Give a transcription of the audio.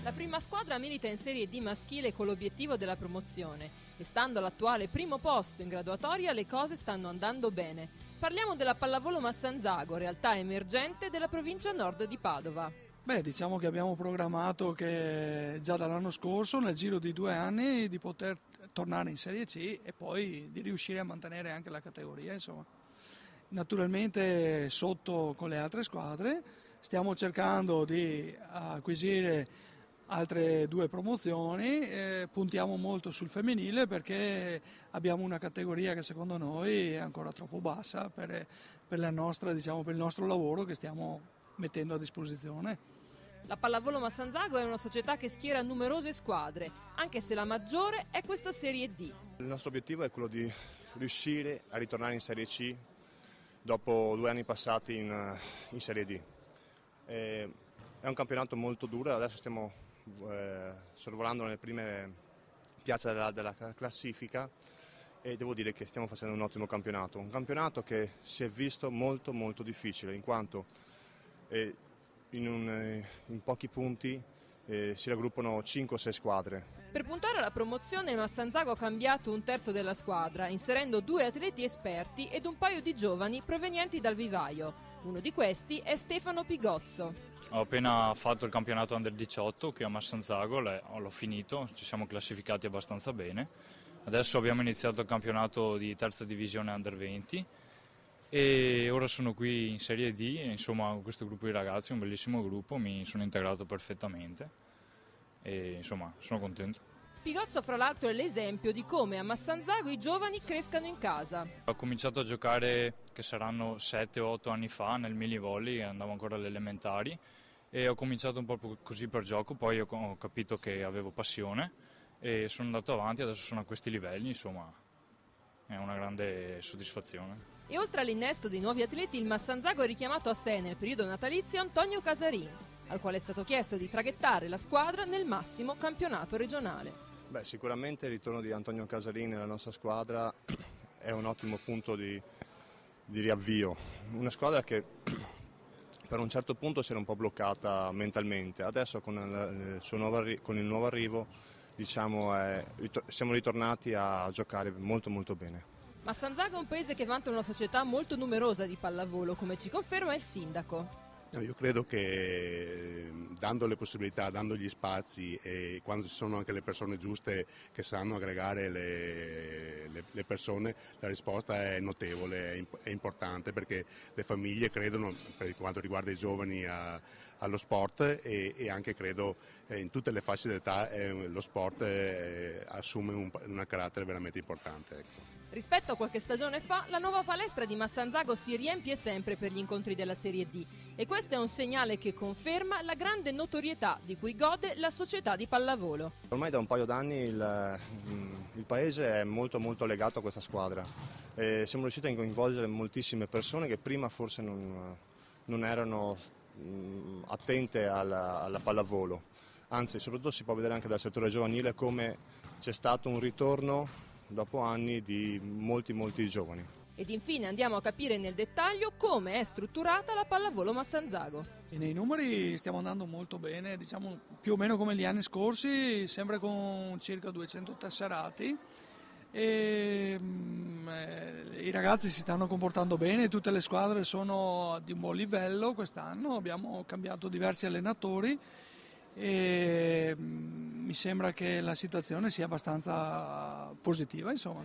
La prima squadra milita in Serie D maschile con l'obiettivo della promozione e stando all'attuale primo posto in graduatoria le cose stanno andando bene. Parliamo della Pallavolo Massanzago, realtà emergente della provincia nord di Padova. Diciamo che abbiamo programmato che già dall'anno scorso, nel giro di 2 anni, di poter tornare in Serie C e poi di riuscire a mantenere anche la categoria, insomma. Naturalmente sotto con le altre squadre stiamo cercando di acquisire altre 2 promozioni, puntiamo molto sul femminile perché abbiamo una categoria che secondo noi è ancora troppo bassa per la nostra, diciamo, per il nostro lavoro che stiamo mettendo a disposizione. La Pallavolo Massanzago è una società che schiera numerose squadre, anche se la maggiore è questa Serie D. Il nostro obiettivo è quello di riuscire a ritornare in Serie C dopo 2 anni passati in Serie D. È un campionato molto duro, adesso stiamo sorvolando nelle prime piazze della classifica e devo dire che stiamo facendo un ottimo campionato. Un campionato che si è visto molto molto difficile, in quanto in pochi punti si raggruppano 5 o 6 squadre. Per puntare alla promozione il Massanzago ha cambiato 1/3 della squadra, inserendo 2 atleti esperti ed un paio di giovani provenienti dal vivaio. Uno di questi è Stefano Pigozzo. Ho appena fatto il campionato Under 18 qui a Massanzago, l'ho finito, ci siamo classificati abbastanza bene. Adesso abbiamo iniziato il campionato di terza divisione Under 20 e ora sono qui in Serie D e insomma con questo gruppo di ragazzi, un bellissimo gruppo, mi sono integrato perfettamente e insomma sono contento. Pigozzo fra l'altro è l'esempio di come a Massanzago i giovani crescano in casa. Ho cominciato a giocare che saranno 7 o 8 anni fa nel mini volley, andavo ancora alle elementari e ho cominciato un po' così per gioco, poi ho capito che avevo passione e sono andato avanti, adesso sono a questi livelli, insomma è una grande soddisfazione. E oltre all'innesto dei nuovi atleti il Massanzago ha richiamato a sé nel periodo natalizio Antonio Casarin, al quale è stato chiesto di traghettare la squadra nel massimo campionato regionale. Sicuramente il ritorno di Antonio Casarin nella nostra squadra è un ottimo punto di riavvio. Una squadra che per un certo punto si era un po' bloccata mentalmente, adesso con il nuovo arrivo diciamo, siamo ritornati a giocare molto molto bene. Massanzago è un paese che vanta una società molto numerosa di pallavolo, come ci conferma il sindaco. Io credo che dando le possibilità, dando gli spazi e quando ci sono anche le persone giuste che sanno aggregare le persone, la risposta è notevole, è importante perché le famiglie credono, per quanto riguarda i giovani, allo sport e anche credo in tutte le fasce d'età lo sport assume un carattere veramente importante. Ecco. Rispetto a qualche stagione fa, la nuova palestra di Massanzago si riempie sempre per gli incontri della Serie D e questo è un segnale che conferma la grande notorietà di cui gode la società di pallavolo. Ormai da un paio d'anni il paese è molto molto legato a questa squadra. Siamo riusciti a coinvolgere moltissime persone che prima forse non erano attente alla pallavolo. Anzi, soprattutto si può vedere anche dal settore giovanile come c'è stato un ritorno dopo anni di molti giovani. Ed infine andiamo a capire nel dettaglio come è strutturata la Pallavolo Massanzago. E nei numeri stiamo andando molto bene, diciamo più o meno come gli anni scorsi, sempre con circa 200 tesserati. I ragazzi si stanno comportando bene, tutte le squadre sono di un buon livello quest'anno, abbiamo cambiato diversi allenatori e mi sembra che la situazione sia abbastanza positiva, insomma.